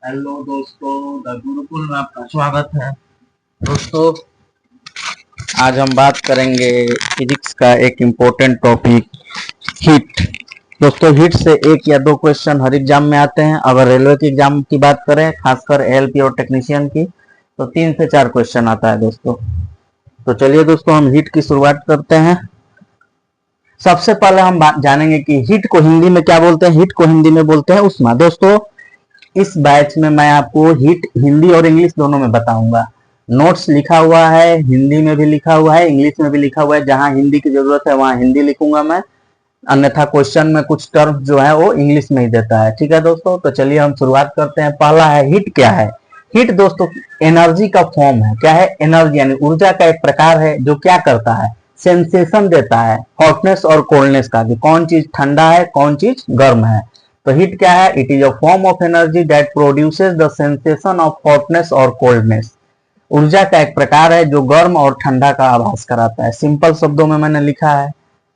Hello दोस्तों, the Gurukul में आपका स्वागत है। दोस्तों, आज हम बात करेंगे फिजिक्स का एक इम्पोर्टेंट टॉपिक, हीट। दोस्तों, हीट से एक या दो क्वेश्चन हर एग्जाम में आते हैं। अगर रेलवे के एग्जाम की बात करें, खासकर एएलपी और टेक्नीशियन की, तो 3 से 4 क्वेश्चन आता है दोस्तों। तो चलिए दोस्तों, हम हीट की शुरुआत करते हैं। सबसे पहले हम जानेंगे कि हीट को हिंदी में क्या बोलते हैं। हीट को हिंदी में बोलते हैं उष्मा। दोस्तों, इस बैच में मैं आपको हीट हिंदी और इंग्लिश दोनों में बताऊंगा। नोट्स लिखा हुआ है, हिंदी में भी लिखा हुआ है, इंग्लिश में भी लिखा हुआ है। जहां हिंदी की जरूरत है वहां हिंदी लिखूंगा मैं, अन्यथा क्वेश्चन में कुछ टर्म जो है वो इंग्लिश में ही देता है। ठीक है दोस्तों, तो चलिए हम शुरुआत करते हैं। पहला है हीट। क्या है हीट? दोस्तों, एनर्जी का फॉर्म है। क्या है? एनर्जी यानी ऊर्जा का एक प्रकार है जो क्या करता है, सेंसेशन देता है हॉटनेस और कोल्डनेस का, कि कौन चीज ठंडा है, कौन चीज गर्म है। तो हीट क्या है? It is a form of energy that produces the sensation of hotness और कोल्डनेस। ऊर्जा का एक प्रकार है जो गर्म और ठंडा का आभास कराता है। सिंपल शब्दों में मैंने लिखा है।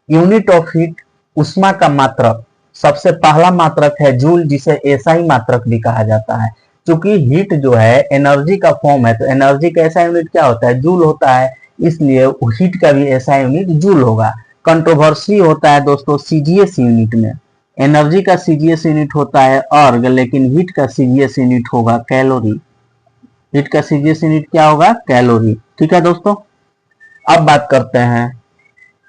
यूनिट ऑफ हीट, ऊष्मा का मात्रक। सबसे पहला मात्रक है जूल, जिसे एसआई मात्रक भी कहा जाता है। क्योंकि हीट जो है एनर्जी का फॉर्म है, तो एनर्जी का ऐसा यूनिट क्या होता है? जूल होता है। इसलिए हीट का भी ऐसा यूनिट जूल होगा। कंट्रोवर्सी होता है दोस्तों सीजीएस यूनिट में। एनर्जी का सीजीएस यूनिट होता है अर्ग, लेकिन हीट का सीजीएस यूनिट होगा कैलोरी। हीट का सीजीएस यूनिट क्या होगा? कैलोरी। ठीक है दोस्तों, अब बात करते हैं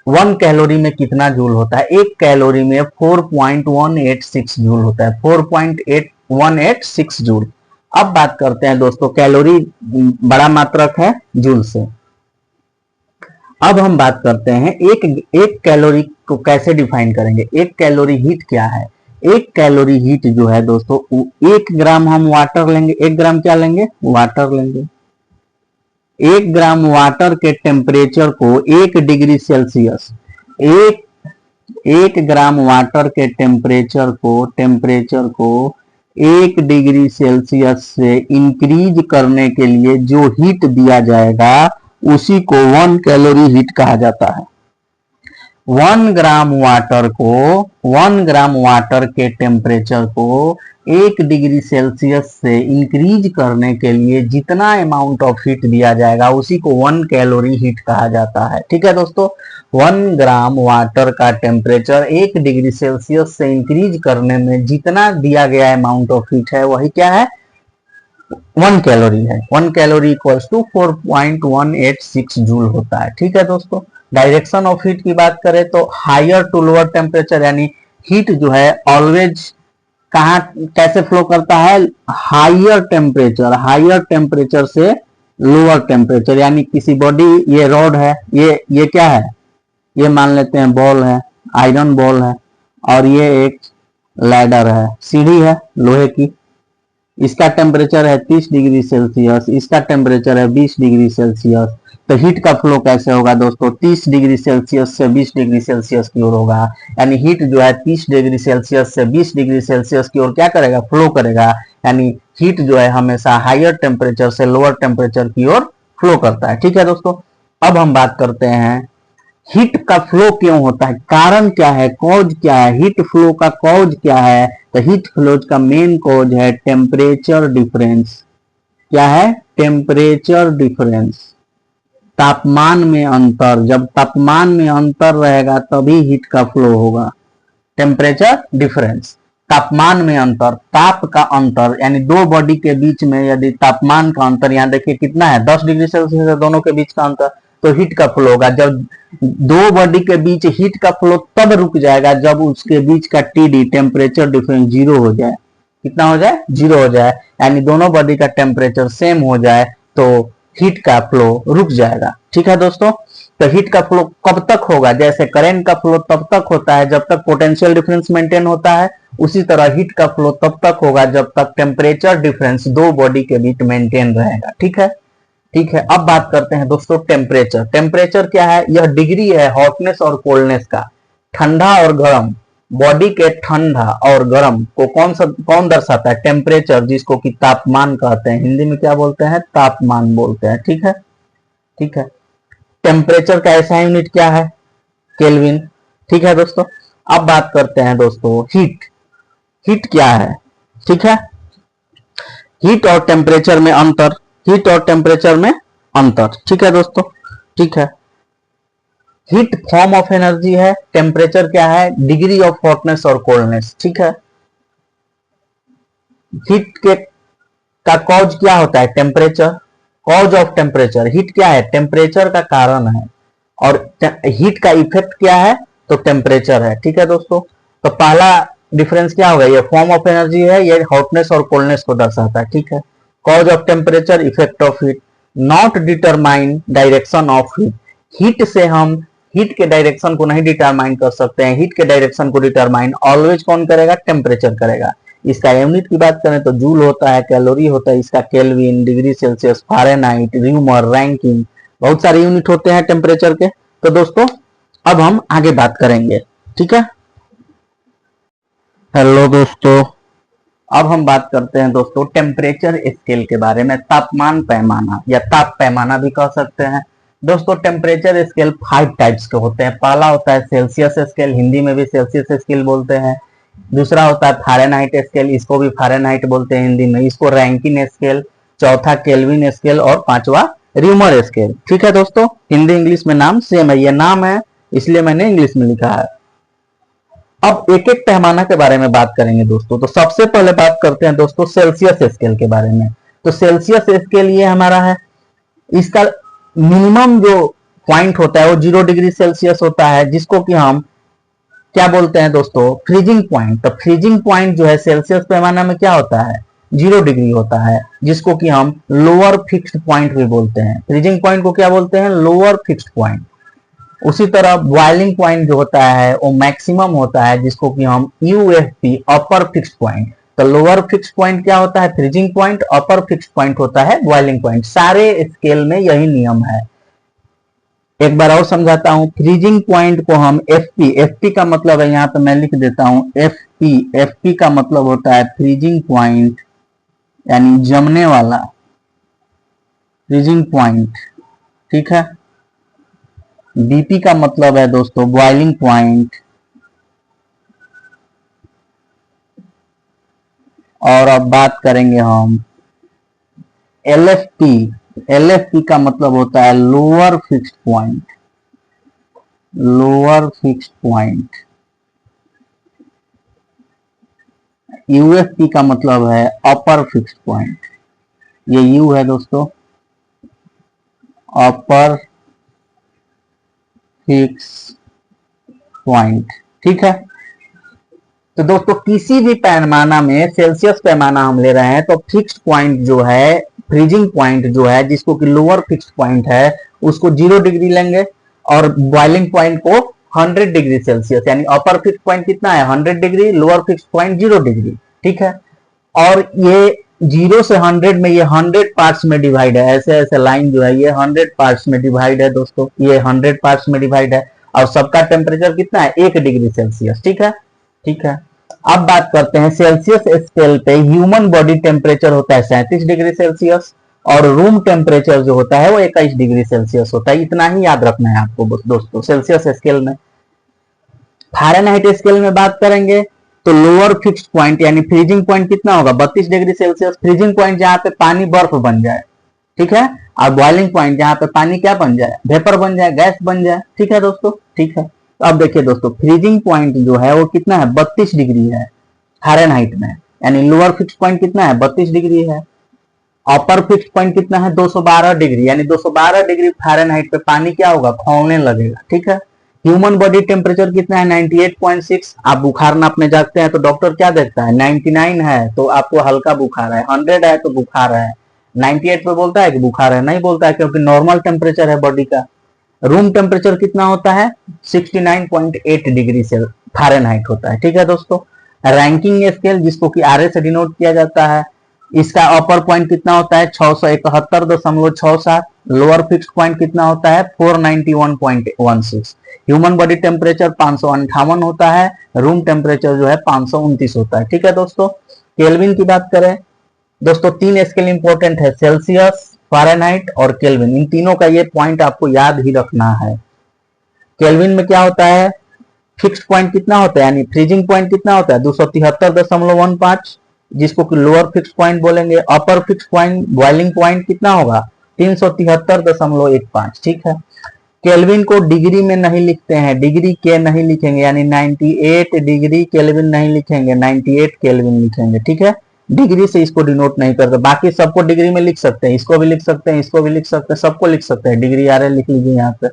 1 कैलोरी में कितना जूल होता है। 1 कैलोरी में 4.186 जूल होता है। 4.186 जूल। अब बात करते हैं दोस्तों, कैलोरी बड़ा मात्रक है जूल से। अब हम बात करते हैं एक कैलोरी को कैसे डिफाइन करेंगे। 1 कैलोरी हीट क्या है? 1 कैलोरी हीट जो है दोस्तों, 1 ग्राम हम वाटर लेंगे। 1 ग्राम क्या लेंगे? वाटर लेंगे। 1 ग्राम वाटर के टेम्परेचर को 1 डिग्री सेल्सियस, एक 1 ग्राम वाटर के टेम्परेचर को 1 डिग्री सेल्सियस से इंक्रीज करने के लिए जो हीट दिया जाएगा उसी को 1 कैलोरी हीट कहा जाता है। 1 ग्राम वाटर के टेम्परेचर को 1 डिग्री सेल्सियस से इंक्रीज करने के लिए जितना अमाउंट ऑफ हीट दिया जाएगा उसी को 1 कैलोरी हीट कहा जाता है। ठीक है दोस्तों, 1 ग्राम वाटर का टेम्परेचर 1 डिग्री सेल्सियस से इंक्रीज करने में जितना दिया गया अमाउंट ऑफ हीट है वही क्या है? 1 कैलोरी है। 1 कैलोरी इक्वल्स टू 4.186 जूल होता है। ठीक है दोस्तों, डायरेक्शन ऑफ हीट की बात करें तो हायर टू लोअर टेम्परेचर, यानी हीट जो है ऑलवेज कहाँ कैसे फ्लो करता है? हायर टेम्परेचर से लोअर टेम्परेचर। यानी किसी बॉडी, ये रॉड है, ये क्या है? ये मान लेते हैं बॉल है, आयरन बॉल है, और ये एक लैडर है, सीढ़ी है लोहे की। इसका टेम्परेचर है 30 डिग्री सेल्सियस, इसका टेम्परेचर है 20 डिग्री सेल्सियस। तो हीट का फ्लो कैसे होगा दोस्तों? 30 डिग्री सेल्सियस से 20 डिग्री सेल्सियस की ओर होगा। यानी हीट जो है 30 डिग्री सेल्सियस से 20 डिग्री सेल्सियस की ओर क्या करेगा? फ्लो करेगा। यानी हीट जो है हमेशा हायर टेम्परेचर से लोअर टेम्परेचर की ओर फ्लो करता है। ठीक है दोस्तों, अब हम बात करते हैं हीट का फ्लो क्यों होता है, कारण क्या है, कॉज क्या है, हीट फ्लो का कॉज क्या है। तो हीट फ्लो का मेन कॉज है टेम्परेचर डिफरेंस। क्या है? टेम्परेचर डिफरेंस, तापमान में अंतर। जब तापमान में अंतर रहेगा तभी हीट का फ्लो होगा। टेम्परेचर डिफरेंस, तापमान में अंतर, ताप का अंतर, यानी दो बॉडी के बीच में यदि तापमान का अंतर, यहाँ देखिए कितना है, 10 डिग्री सेल्सियस है दोनों के बीच का अंतर, तो हीट का फ्लो होगा। जब दो बॉडी के बीच हीट का फ्लो तब रुक जाएगा जब उसके बीच का टीडी, टेम्परेचर डिफरेंस, 0 हो जाए। कितना हो जाए? 0 हो जाए। यानी दोनों बॉडी का टेम्परेचर सेम हो जाए तो हीट का फ्लो रुक जाएगा। ठीक है दोस्तों, तो हीट का फ्लो कब तक होगा? जैसे करंट का फ्लो तब तक होता है जब तक पोटेंशियल डिफरेंस मेंटेन होता है, उसी तरह हीट का फ्लो तब तक होगा जब तक टेम्परेचर डिफरेंस दो बॉडी के बीच मेंटेन रहेगा। ठीक है, ठीक है। अब बात करते हैं दोस्तों टेम्परेचर। टेम्परेचर क्या है? यह डिग्री है हॉटनेस और कोल्डनेस का। ठंडा और गर्म, बॉडी के ठंडा और गर्म को कौन दर्शाता है? टेम्परेचर, जिसको कि तापमान कहते हैं। हिंदी में क्या बोलते हैं? तापमान बोलते हैं। ठीक है, ठीक है। टेम्परेचर का ऐसा यूनिट क्या है? केल्विन। ठीक है दोस्तों, अब बात करते हैं दोस्तों हीट। हीट क्या है? ठीक है, हीट और टेम्परेचर में अंतर, हीट और टेम्परेचर में अंतर, ठीक है दोस्तों, ठीक है। हीट फॉर्म ऑफ एनर्जी है, टेम्परेचर क्या है, डिग्री ऑफ हॉटनेस और कोल्डनेस, ठीक है। हीट के का कॉज क्या होता है, temperature, cause of temperature, heat क्या है, टेम्परेचर का कारण है, और हीट का इफेक्ट क्या है, तो टेम्परेचर है, ठीक है दोस्तों। तो पहला डिफरेंस क्या होगा, ये फॉर्म ऑफ एनर्जी है, ये हॉटनेस और कोल्डनेस को दर्शाता है, ठीक है। Cause of temperature, effect of heat, not determine direction of heat, heat से हम हीट के डायरेक्शन को नहीं डिटरमाइन कर सकते हैं, हीट के डायरेक्शन को डिटरमाइन ऑलवेज कौन करेगा, टेम्परेचर करेगा। इसका यूनिट की बात करें तो जूल होता है, कैलोरी होता है, इसका kelvin, degree Celsius, Fahrenheit, rumour, Rankine, बहुत सारे यूनिट होते हैं टेम्परेचर के। तो दोस्तों अब हम आगे बात करेंगे, ठीक है। हेलो दोस्तों, अब हम बात करते हैं दोस्तों टेम्परेचर स्केल के बारे में, तापमान पैमाना या ताप पैमाना भी कह सकते हैं। दोस्तों टेम्परेचर स्केल 5 टाइप्स के होते हैं। पहला होता है सेल्सियस स्केल, हिंदी में भी सेल्सियस स्केल बोलते हैं। दूसरा होता है फारेनहाइट स्केल, इसको भी फारेनहाइट बोलते हैं हिंदी में, इसको रैंकिन स्केल। चौथा केल्विन स्केल और पांचवा र्यूमर स्केल, ठीक है दोस्तों। हिंदी इंग्लिश में नाम सेम है, ये नाम है इसलिए मैंने इंग्लिश में लिखा है। अब एक एक पैमाना के बारे में बात करेंगे दोस्तों। तो सबसे पहले बात करते हैं दोस्तों सेल्सियस स्केल के बारे में। तो सेल्सियस स्केल ये हमारा है, इसका मिनिमम जो पॉइंट होता है वो 0 डिग्री सेल्सियस होता है, जिसको कि हम क्या बोलते हैं दोस्तों, फ्रीजिंग पॉइंट। तो फ्रीजिंग पॉइंट जो है सेल्सियस पैमाना में क्या होता है, 0 डिग्री होता है, जिसको कि हम लोअर फिक्स्ड पॉइंट भी बोलते हैं। फ्रीजिंग पॉइंट को क्या बोलते हैं, लोअर फिक्स्ड पॉइंट। उसी तरह बॉइलिंग पॉइंट जो होता है वो मैक्सिमम होता है, जिसको कि हम यूएफपी, अपर फिक्स्ड पॉइंट। तो लोअर फिक्स्ड पॉइंट क्या होता है, फ्रीजिंग पॉइंट, अपर फिक्स्ड पॉइंट होता है बॉइलिंग पॉइंट। सारे स्केल में यही नियम है। एक बार और समझाता हूं, फ्रीजिंग पॉइंट को हम एफपी, एफपी का मतलब है, यहां पे मैं लिख देता हूं एफपी, एफपी का मतलब होता है फ्रीजिंग पॉइंट यानी जमने वाला फ्रीजिंग पॉइंट, ठीक है। बीपी का मतलब है दोस्तों बॉइलिंग पॉइंट। और अब बात करेंगे हम एलएफपी, एलएफपी का मतलब होता है lower fixed point, lower fixed point. UFP का मतलब है अपर फिक्स्ड पॉइंट, ये यू है दोस्तों, अपर फिक्स पॉइंट, ठीक है। तो दोस्तों किसी भी पैमाना में, सेल्सियस पैमाना हम ले रहे हैं तो फिक्स्ड पॉइंट जो है, फ्रीजिंग पॉइंट जो है, जिसको कि लोअर फिक्स्ड पॉइंट है, उसको 0 डिग्री लेंगे, और बॉइलिंग पॉइंट को 100 डिग्री सेल्सियस, यानी अपर फिक्स्ड पॉइंट कितना है 100 degree, lower fixed point 0 degree, ठीक है। और ये 0 से 100 में ये 100 पार्ट्स में डिवाइड है, ऐसे ऐसे लाइन जो है ये 100 पार्ट्स में डिवाइड है दोस्तों, ये 100 पार्ट्स में डिवाइड है। और सबका टेम्परेचर कितना है 1 डिग्री सेल्सियस, ठीक है, ठीक है। अब बात करते हैं सेल्सियस स्केल पे ह्यूमन बॉडी टेम्परेचर होता है 37 डिग्री सेल्सियस, और रूम टेम्परेचर जो होता है वो 21 डिग्री सेल्सियस होता है। इतना ही याद रखना है आपको दोस्तों सेल्सियस स्केल में। फारेनहाइट स्केल में बात करेंगे तो लोअर फिक्स्ड पॉइंट यानी फ्रीजिंग पॉइंट कितना होगा 32 डिग्री सेल्सियस, फ्रीजिंग पॉइंट जहां पे पानी बर्फ बन जाए, ठीक है। और बॉइलिंग पॉइंट जहां पे पानी क्या बन जाए, वेपर बन जाए, गैस बन जाए, ठीक है दोस्तों, ठीक है। तो अब देखिए दोस्तों फ्रीजिंग पॉइंट जो है वो कितना है 32 डिग्री है फारेनहाइट में, यानी लोअर फिक्स्ड पॉइंट कितना है 32 डिग्री है। अपर फिक्स्ड पॉइंट कितना है 212 डिग्री, यानी 212 डिग्री फारेनहाइट पे पानी क्या होगा, खौलने लगेगा, ठीक है। ह्यूमन बॉडी टेम्परेचर कितना है 98.6। आप बुखार नापने जाते हैं तो डॉक्टर क्या देखता है 99 है तो आपको हल्का बुखार है, 100 है तो बुखार है, 98 पे बोलता है कि बुखार है, नहीं बोलता है, क्योंकि नॉर्मल टेम्परेचर है बॉडी का। रूम टेम्परेचर कितना होता है 69.8 डिग्री से फारेनहाइट होता है, ठीक है दोस्तों। रैंकिंग स्केल जिसको कि आरए से डिनोट किया जाता है, इसका अपर पॉइंट कितना होता है 671.67, लोअर फिक्स्ड पॉइंट कितना होता है 491.16। ह्यूमन बॉडी टेम्परेचर 558 होता है, रूम टेम्परेचर जो है 529 होता है, ठीक है दोस्तों। केल्विन की बात करें दोस्तों 3 स्केल इंपॉर्टेंट है, सेल्सियस, फारेनहाइट और केल्विन। इन तीनों का ये पॉइंट आपको याद ही रखना है। केल्विन में क्या होता है, फिक्स्ड पॉइंट कितना होता है यानी फ्रीजिंग पॉइंट कितना होता है 273.15, जिसको कि लोअर फिक्स पॉइंट बोलेंगे। अपर फिक्स पॉइंट बॉइलिंग पॉइंट कितना होगा 373.15, ठीक है। केल्विन को डिग्री में नहीं लिखते हैं, डिग्री के नहीं लिखेंगे, यानी 98 डिग्री केल्विन नहीं लिखेंगे, 98 केल्विन लिखेंगे, ठीक है। डिग्री से इसको डिनोट नहीं करते, बाकी सबको डिग्री में लिख सकते हैं, इसको भी लिख सकते हैं, इसको भी लिख सकते हैं, सबको लिख सकते हैं। डिग्री आर लिख लीजिए, यहाँ पे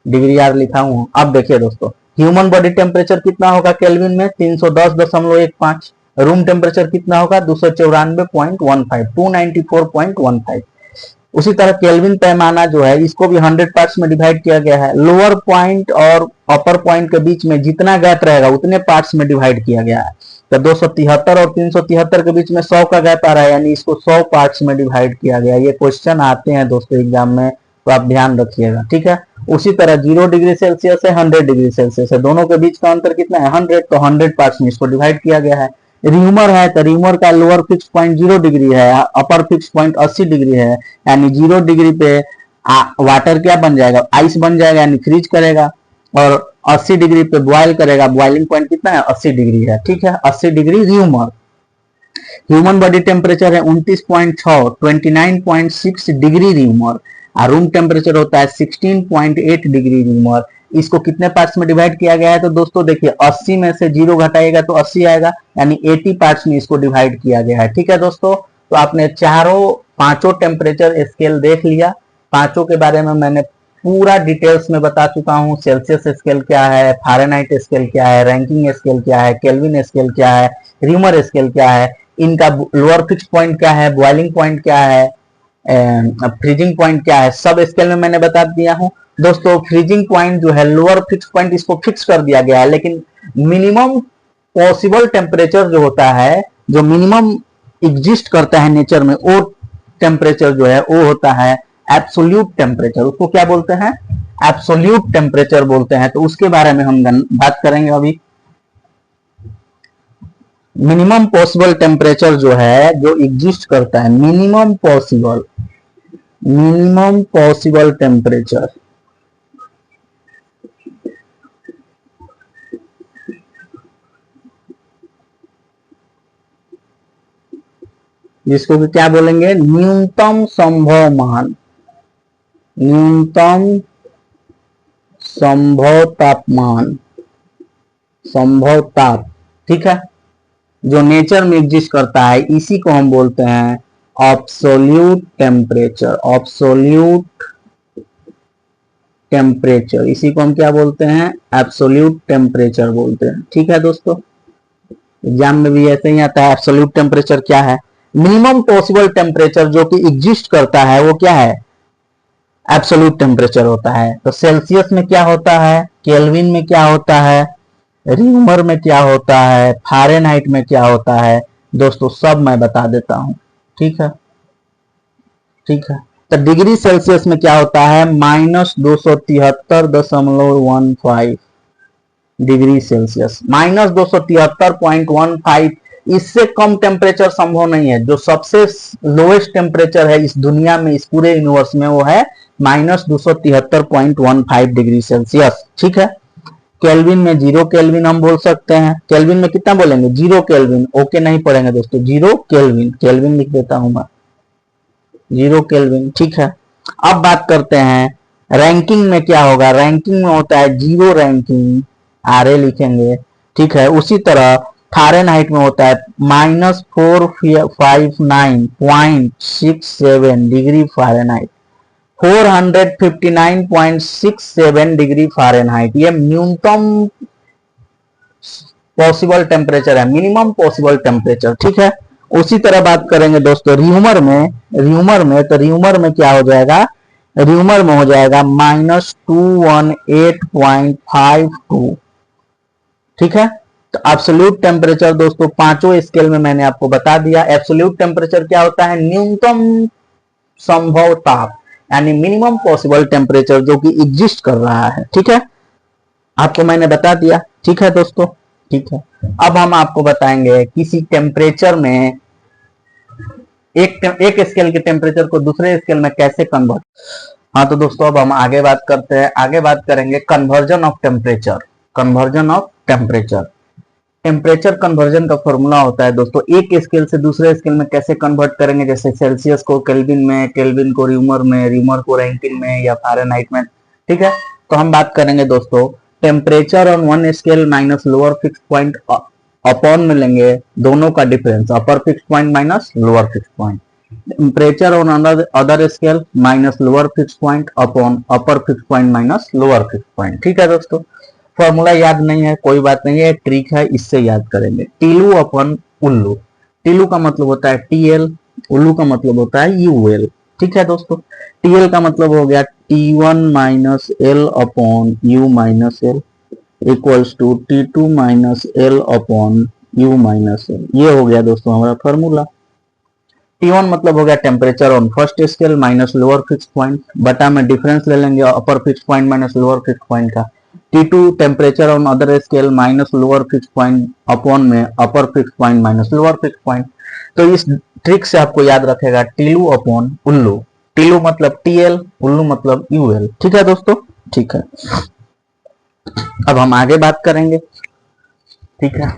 डिग्री आर लिखा हूं। अब देखिए दोस्तों, ह्यूमन बॉडी टेम्परेचर कितना होगा केल्विन में 310.15। रूम टेम्परेचर कितना होगा 294.15, 294.15। उसी तरह केल्विन पैमाना जो है इसको भी 100 पार्ट्स में डिवाइड किया गया है। लोअर पॉइंट और अपर पॉइंट के बीच में जितना गैप रहेगा उतने पार्ट्स में डिवाइड किया गया है। तो 273 और 373 के बीच में 100 का गैप आ रहा है, यानी इसको 100 पार्ट्स में डिवाइड किया गया। ये क्वेश्चन आते हैं दोस्तों एग्जाम में, तो आप ध्यान रखिएगा, ठीक है। उसी तरह 0 डिग्री सेल्सियस है 100 डिग्री सेल्सियस है, दोनों के बीच का अंतर कितना है 100, तो 100 पार्ट्स में इसको डिवाइड किया गया है। र्यूमर है तो र्यूमर का लोअर फिक्स पॉइंट 0 डिग्री है, अपर फिक्स पॉइंट 80 डिग्री है, यानी 0 डिग्री पे वाटर क्या बन जाएगा आइस बन जाएगा, यानी फ्रीज करेगा, और 80 डिग्री पे बॉयल करेगा। बॉइलिंग पॉइंट कितना है 80 डिग्री है, ठीक है, 80 degree rumour. Human body temperature है 29.6, 29.6 डिग्री र्यूमर, और रूम टेम्परेचर होता है 16.8 डिग्री र्यूमर। इसको कितने पार्ट्स में डिवाइड किया गया है तो दोस्तों देखिए 80 में से 0 घटाएगा तो 80 आएगा, यानी 80 पार्ट्स में इसको डिवाइड किया गया है, ठीक है दोस्तों। तो आपने पांचों टेम्परेचर स्केल देख लिया, पांचों के बारे में मैंने पूरा डिटेल्स में बता चुका हूं। सेल्सियस स्केल क्या है, फारेनहाइट स्केल क्या है, रैंकिंग स्केल क्या है, केल्विन स्केल क्या है, र्यूमर स्केल क्या है, इनका लोअर फिक्स पॉइंट क्या है, बॉइलिंग पॉइंट क्या है, फ्रीजिंग पॉइंट क्या है, सब स्केल में मैंने बता दिया हूं दोस्तों। फ्रीजिंग पॉइंट जो है लोअर फिक्स पॉइंट इसको फिक्स कर दिया गया है, लेकिन मिनिमम पॉसिबल टेम्परेचर जो होता है, जो मिनिमम एग्जिस्ट करता है नेचर में, वो टेम्परेचर जो है वो होता है एब्सोल्यूट टेम्परेचर। उसको क्या बोलते हैं एब्सोल्यूट टेम्परेचर बोलते हैं। तो उसके बारे में हम बात करेंगे अभी। मिनिमम पॉसिबल टेम्परेचर जो है जो एग्जिस्ट करता है, मिनिमम पॉसिबल टेम्परेचर, जिसको कि क्या बोलेंगे न्यूनतम संभव मान, न्यूनतम संभव तापमान, संभव ताप, ठीक है, जो नेचर में एग्जिस्ट करता है, इसी को हम बोलते हैं एब्सोल्यूट टेम्परेचर। एब्सोल्यूट टेम्परेचर, इसी को हम क्या बोलते हैं एब्सोल्यूट टेम्परेचर बोलते हैं, ठीक है दोस्तों। एग्जाम में भी ऐसे ही आता है। एब्सोल्यूट टेम्परेचर क्या है, मिनिमम पॉसिबल टेम्परेचर जो कि एग्जिस्ट करता है वो क्या है एब्सोल्यूट टेम्परेचर होता है। तो सेल्सियस में क्या होता है, केल्विन में क्या होता है, र्यूमर में क्या होता है, फारेनहाइट में क्या होता है दोस्तों, सब मैं बता देता हूं, ठीक है, ठीक है। तो डिग्री सेल्सियस में क्या होता है -273.15 डिग्री सेल्सियस, -273.15। इससे कम टेम्परेचर संभव नहीं है। जो सबसे लोएस्ट टेम्परेचर है इस दुनिया में, इस पूरे यूनिवर्स में, वो है -273.15 डिग्री सेल्सियस, ठीक है। केल्विन में 0 केल्विन हम बोल सकते हैं। केल्विन में कितना बोलेंगे 0 केल्विन, ओके नहीं पढ़ेंगे दोस्तों, 0 केल्विन, केल्विन लिख देता हूं मैं 0 केल्विन, ठीक है। अब बात करते हैं रैंकिंग में क्या होगा। रैंकिंग में होता है 0 रैंकिंग, आरए लिखेंगे, ठीक है। उसी तरह फारेनहाइट में होता है -459.67 डिग्री फारेनहाइट, 459.67 डिग्री फारेनहाइट। ये न्यूनतम पॉसिबल टेम्परेचर है, मिनिमम पॉसिबल टेम्परेचर, ठीक है। उसी तरह बात करेंगे दोस्तों र्यूमर में, तो र्यूमर में क्या हो जाएगा, र्यूमर में हो जाएगा -218.52, ठीक है। तो एब्सोल्यूट टेम्परेचर दोस्तों पांचों स्केल में मैंने आपको बता दिया। एब्सोल्यूट टेम्परेचर क्या होता है, न्यूनतम संभव ताप, यानी मिनिमम पॉसिबल टेम्परेचर जो कि एग्जिस्ट कर रहा है, ठीक है, आपको मैंने बता दिया, ठीक है दोस्तों, ठीक है। अब हम आपको बताएंगे किसी टेम्परेचर में एक स्केल के टेम्परेचर को दूसरे स्केल में कैसे कन्वर्ट। हाँ तो दोस्तों अब हम आगे बात करते हैं, आगे बात करेंगे conversion of temperature, conversion of temperature. Temperature conversion का फॉर्मूला होता है दोस्तों, एक स्केल से दूसरे स्केल में कैसे कन्वर्ट करेंगे, जैसे सेल्सियस को केल्विन में, केल्विन को र्यूमर में, र्यूमर को रैंकिन में या फ़ारेनहाइट में। ठीक है, तो हम बात करेंगे दोस्तों temperature on one scale minus lower fix point upon में लेंगे दोनों का difference, upper fix point minus lower fix point. Temperature on other scale minus lower fix point upon upper fix point minus lower fix point. ठीक है दोस्तों, formula याद नहीं है कोई बात नहीं है, ट्रिक है, इससे याद करेंगे। टीलू अपन उल्लू, टीलू का मतलब होता है टीएल, उल्लू का मतलब होता है यूएल। ठीक है दोस्तों, टीएल का मतलब हो गया T1 minus L upon U minus L equals to T2 minus L upon U minus L. ये हो गया दोस्तों हमारा फॉर्मूला। T1 मतलब हो गया temperature on first scale minus lower fix point, बटा में डिफरेंस ले लेंगे upper fix point minus lower fix point का। T2 temperature on other scale minus lower fix point upon में upper fix point minus lower fix point. तो इस trick से आपको याद रखेगा टीलू अपॉन उल्लू, टीलू मतलब टीएल, उल्लू मतलब यूएल। ठीक है दोस्तों, ठीक है, अब हम आगे बात करेंगे। ठीक है,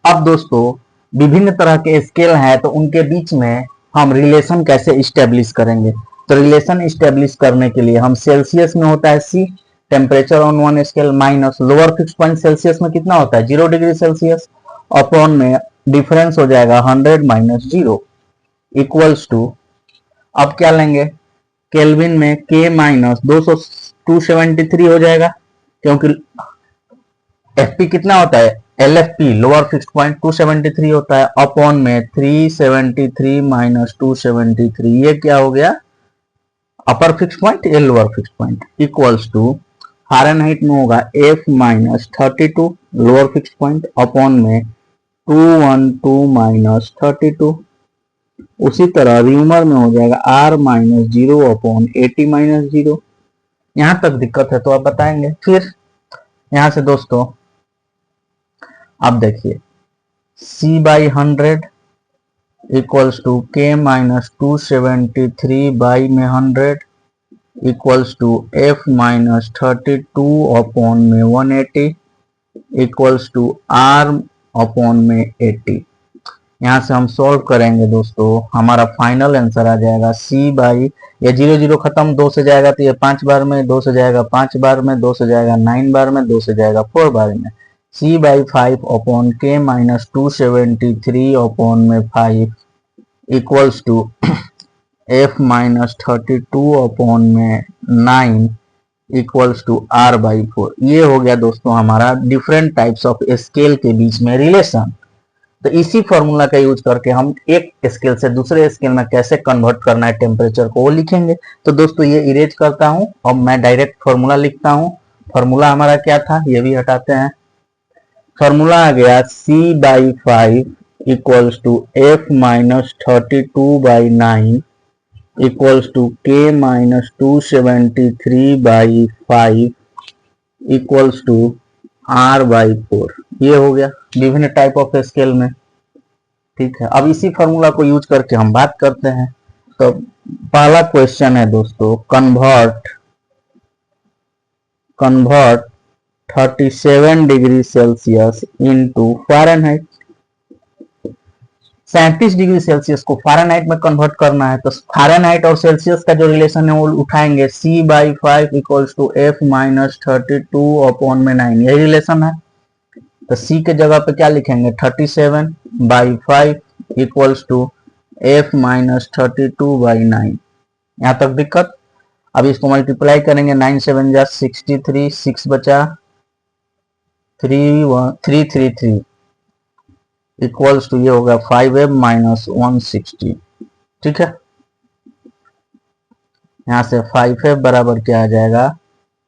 अब दोस्तों विभिन्न तरह के स्केल हैं, तो उनके बीच में हम रिलेशन कैसे इस्टेब्लिश करेंगे। तो रिलेशन इस्टेब्लिश करने के लिए हम सेल्सियस में होता है C, temperature on one scale minus lower fix point Celsius में कितना होता है 0 डिग्री सेल्सियस, अपॉन में डिफरेंस हो जाएगा 100 माइनस 0 इक्वल्स टू, अब क्या लेंगे केल्विन में के माइनस 273 हो जाएगा, क्योंकि एफपी कितना होता है एलएफपी लोअर फिक्स्ड पॉइंट 273 होता है, अपॉन में 373 माइनस 273, ये क्या हो गया अपर फिक्स पॉइंट, ये lower fix point, equals to Fahrenheit में होगा F minus 32 lower fix point upon में 212 माइनस 32। उसी तरह र्यूमर में हो जाएगा आर माइनस 0 अपॉन 80 माइनस 0। यहां तक दिक्कत है तो आप बताएंगे। फिर यहां से दोस्तों अब देखिए C by 100 equals to K minus 273 by में 100 equals to F minus 32 upon में 180 इक्वल्स टू आर अपॉन में 80। यहाँ से हम सॉल्व करेंगे दोस्तों, हमारा फाइनल आंसर आ जाएगा C बाई, ये 0 0 खत्म, 2 से जाएगा तो ये 5 बार में, 2 से जाएगा 5 बार में, 2 से जाएगा 9 बार में, 2 से जाएगा 4 बार में, C by 5 upon K minus 273 upon में 5 equals to F minus 32 upon में 9 इक्वल्स टू आर बाई 4। ये हो गया दोस्तों हमारा डिफरेंट टाइप्स ऑफ स्केल के बीच में रिलेशन। तो इसी फॉर्मूला का यूज करके हम एक स्केल से दूसरे स्केल में कैसे कन्वर्ट करना है टेम्परेचर को वो लिखेंगे। तो दोस्तों ये इरेज करता हूं और मैं डायरेक्ट फॉर्मूला लिखता हूं। फॉर्मूला हमारा क्या था ये भी हटाते हैं। फॉर्मूला आ गया C by 5 equals to F minus 32 by 9 equals to K minus 273 by 5 equals to R by 4। ये हो गया विभिन्न टाइप ऑफ स्केल में। ठीक है, अब इसी फॉर्मूला को यूज करके हम बात करते हैं। तो पहला क्वेश्चन है दोस्तों convert 37 degree Celsius into Fahrenheit. 37 degree Celsius को फ़ारेनहाइट में कन्वर्ट करना है, तो फ़ारेनहाइट और सेल्सियस का जो रिलेशन है वो उठाएंगे, C by 5 equals to F minus 32 upon में 9, यही रिलेशन है। तो C के जगह पे क्या लिखेंगे 37 by 5 equals to F minus 32 by 9। यहाँ तक दिक्कत। अब इसको मल्टीप्लाई करेंगे, 9 7 जा 63, 6 बचा 333 इक्वल्स टू ये होगा 5f माइनस 160। ठीक है, यहां से 5f बराबर क्या आ जाएगा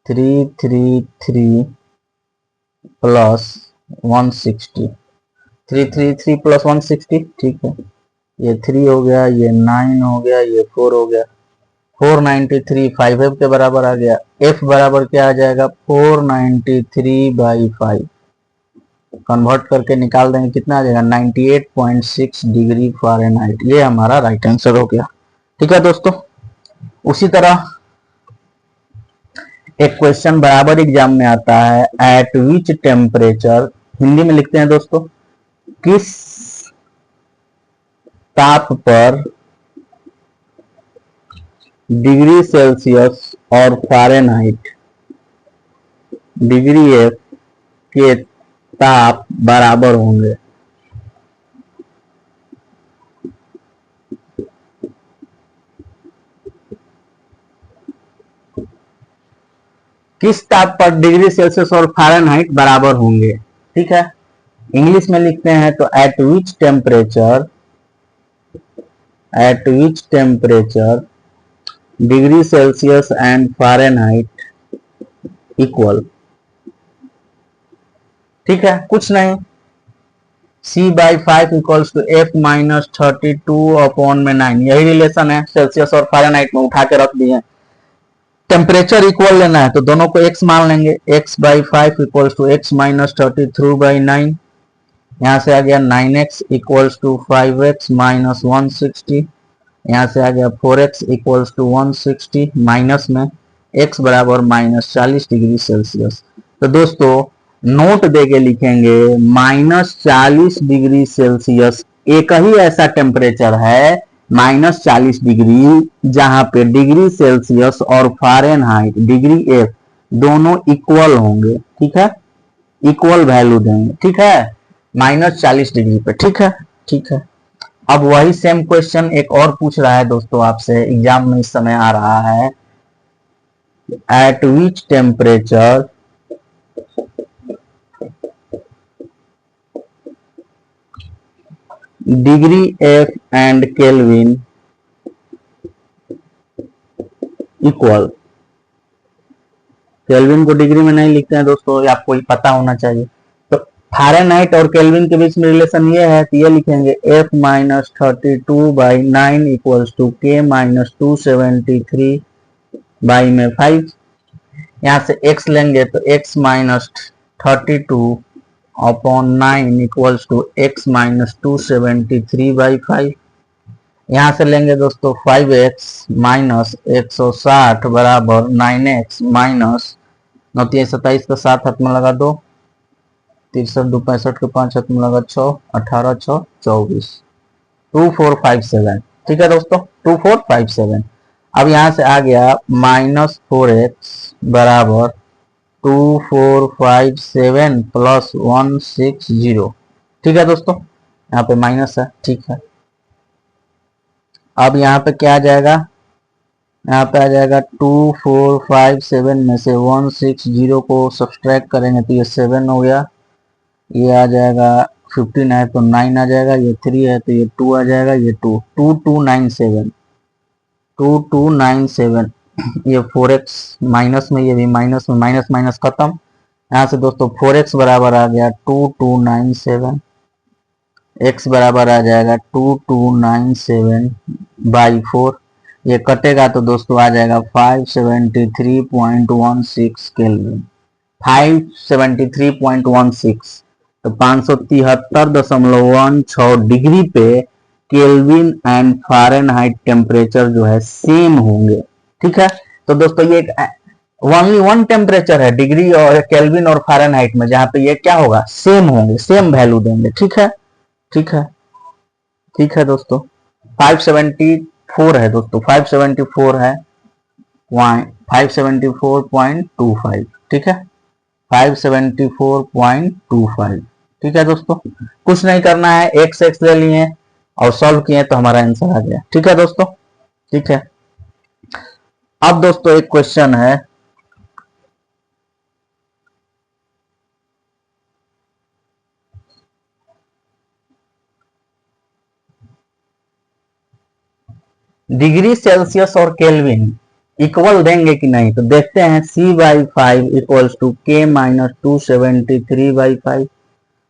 333 प्लस 160, 333 प्लस 160। ठीक है, ये 3 हो गया, ये 9 हो गया, ये 4 हो गया, 493 5f के बराबर आ गया। f बराबर क्या आ जाएगा 493 बाई 5, कन्वर्ट करके निकाल देंगे कितना आ जाएगा 98.6 डिग्री फ़ारेनहाइट। ये हमारा राइट आंसर हो गया। ठीक है दोस्तों, उसी तरह एक क्वेश्चन बराबर एग्जाम में आता है, एट विच टेम्परेचर हिंदी में लिखते हैं दोस्तों, किस ताप पर डिग्री सेल्सियस और फ़ारेनहाइट डिग्री एफ के ताप बराबर होंगे। किस ताप पर डिग्री सेल्सियस और फ़ारेनहाइट बराबर होंगे, ठीक है। इंग्लिश में लिखते हैं तो eight which temperature degree Celsius and Fahrenheit equal, ठीक है, कुछ नहीं, C/5 equals to F minus 32/9, यही रिलेशन है, सेल्सियस और फ़ारेनहाइट में उठा के रख दिए। टेम्परेचर इक्वल लेना है तो दोनों को x मान लेंगे, x/5 equals to x minus 33/9, यहाँ से आ गया 9x equals to 5x minus 160, यहाँ से आ गया 4x इक्वल्स टू 160, माइनस में x बराबर माइनस 40 डिग्री सेल्सियस। तो दोस्तों नोट देके लिखेंगे माइनस 40 डिग्री सेल्सियस एक ही ऐसा टेम्परेचर है, माइनस 40 डिग्री, जहां पे डिग्री सेल्सियस और फ़ारेनहाइट डिग्री एफ दोनों इक्वल होंगे, ठीक है, इक्वल वैल्यू देंगे, ठीक है, माइनस 40 डिग्री पे, ठीक है, ठीक है। अब वही सेम क्वेश्चन एक और पूछ रहा है दोस्तों आपसे, एग्जाम में इस समय आ रहा है, eight which temperature degree F and kelvin equal. Kelvin को डिग्री में नहीं लिखते हैं दोस्तों, ये आपको पता होना चाहिए। तो फ़ारेनहाइट और केल्विन के बीच में रिलेशन ये है, तो ये लिखेंगे F minus 32/9 equals to K minus 273 में 5, यहाँ से x लेंगे तो x minus 32/9 equals to x minus 273/5, यहाँ से लेंगे दोस्तों 5x माइनस 160 बराबर 9x माइनस 9×27 का 7 हाथ में लगा 2, 63×2 65 के 5 हाथ में लगा 6, 18×6 24, 2457, ठीक है दोस्तों, 2457। अब यहाँ से आ गया माइनस 4x बराबर 2457 प्लस 160, ठीक है दोस्तों, यहाँ पे माइनस है, ठीक है। अब यहाँ पे क्या आ जाएगा, यहाँ पे आ जाएगा 2457 में से 160 को सब्सट्रैक्ट करेंगे तो ये 7 हो गया, ये आ जाएगा 15 है तो 9 आ जाएगा, ये 3 है तो ये 2 आ जाएगा, ये 2297, 2297, ये 4x माइनस में, ये भी माइनस में, माइनस माइनस खत्म, यहाँ से दोस्तों 4x बराबर आ गया 2297, x बराबर आ जाएगा 2297/4, ये कटेगा तो दोस्तों आ जाएगा 573.16 केल्विन, 573.16, तो 573.16 डिग्री पे केल्विन एंड फ़ारेनहाइट टेम्परेचर जो है सेम होंगे, ठीक है। तो दोस्तों ये ओनली वन टेम्परेचर है डिग्री और केल्विन और फ़ारेनहाइट में, जहां पे ये क्या होगा, सेम होंगे, सेम वैल्यू देंगे, ठीक है, ठीक है, ठीक है दोस्तों। 574 है दोस्तों, 574 है 574.25, ठीक है, 574.25, ठीक है दोस्तों। कुछ नहीं करना है, एक्स एक्स ले लिए और सॉल्व किए तो हमारा आंसर आ गया, ठीक है दोस्तों, ठीक है। अब दोस्तों एक क्वेश्चन है, डिग्री सेल्सियस और केल्विन इक्वल देंगे कि नहीं, तो देखते हैं। C/5 equals to K minus 273/5,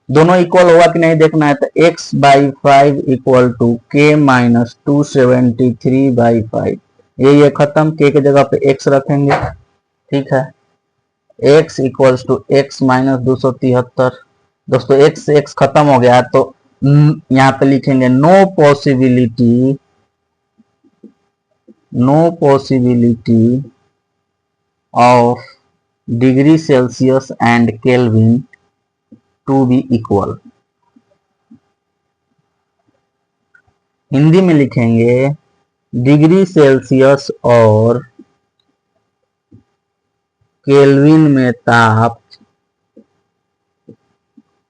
दोनों इक्वल होगा कि नहीं देखना है, तो x/5 equal to K minus 273/5, ये खत्म, K के जगह पे x रखेंगे, ठीक है, x equals to x minus 273, दोस्तों x x खत्म हो गया, तो यहाँ पे लिखेंगे no possibility of degree Celsius and Kelvin to be equal. Hindi में लिखेंगे डिग्री सेल्सियस और केल्विन में ताप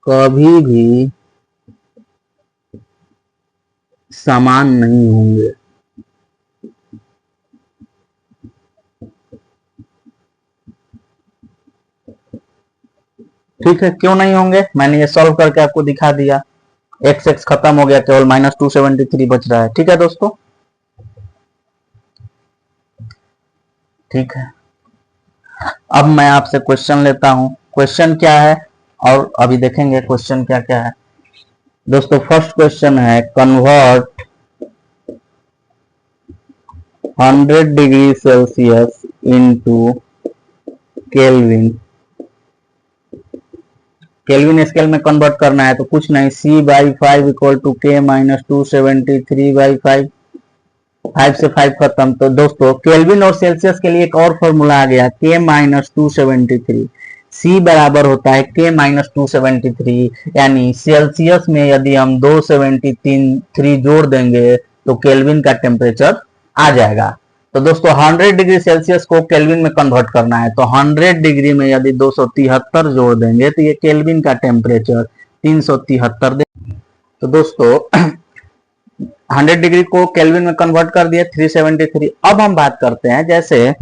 कभी भी समान नहीं होंगे। ठीक है, क्यों नहीं होंगे, मैंने ये सॉल्व करके आपको दिखा दिया। एक्स एक्स खत्म हो गया, केवल -273 बच रहा है। ठीक है दोस्तों, ठीक है। अब मैं आपसे क्वेश्चन लेता हूं, क्वेश्चन क्या है और अभी देखेंगे क्वेश्चन क्या क्या है। दोस्तों फर्स्ट क्वेश्चन है convert 100 degree Celsius into kelvin. Kelvin scale में कन्वर्ट करना है तो कुछ नहीं, C/5 equal to K minus 273/5। 5 से 5 खत्म। तो दोस्तों केल्विन और सेल्सियस के लिए एक और फॉर्मूला आ गया, K माइनस 273। C बराबर होता है K माइनस 273, यानी सेल्सियस में यदि हम 273 जोड़ देंगे तो केल्विन का टेम्परेचर आ जाएगा। तो दोस्तों 100 डिग्री सेल्सियस को केल्विन में कन्वर्ट करना है तो 100 डिग्री में यदि 273 जोड़ देंगे तो ये केल्विन का टेम्परेचर 373 दे। तो दोस्तों 100 डिग्री को केल्विन में कन्वर्ट कर दिए 373। अब हम बात करते हैं, जैसे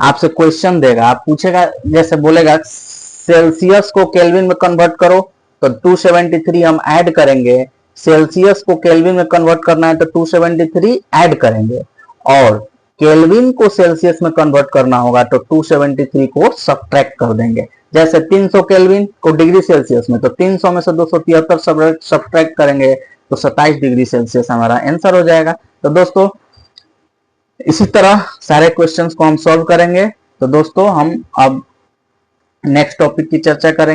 आपसे क्वेश्चन देगा, पूछेगा, जैसे बोलेगा सेल्सियस को केल्विन में कन्वर्ट करो तो 273 हम ऐड करेंगे, सेल्सियस को केल्विन में कन्वर्ट करना है तो 273 ऐड करेंगे, और केल्विन को सेल्सियस में कन्वर्ट करना होगा तो 273 को सब्ट्रैक्ट कर देंगे। जैसे 300 केल्विन को डिग्री सेल्सियस में, तो 300 में से 273 सब्ट्रैक्ट करेंगे तो 27 डिग्री सेल्सियस हमारा आंसर हो जाएगा। तो दोस्तों इसी तरह सारे क्वेश्चंस को हम सॉल्व करेंगे। तो दोस्तों हम अब नेक्स्ट टॉपिक की चर्चा करेंगे।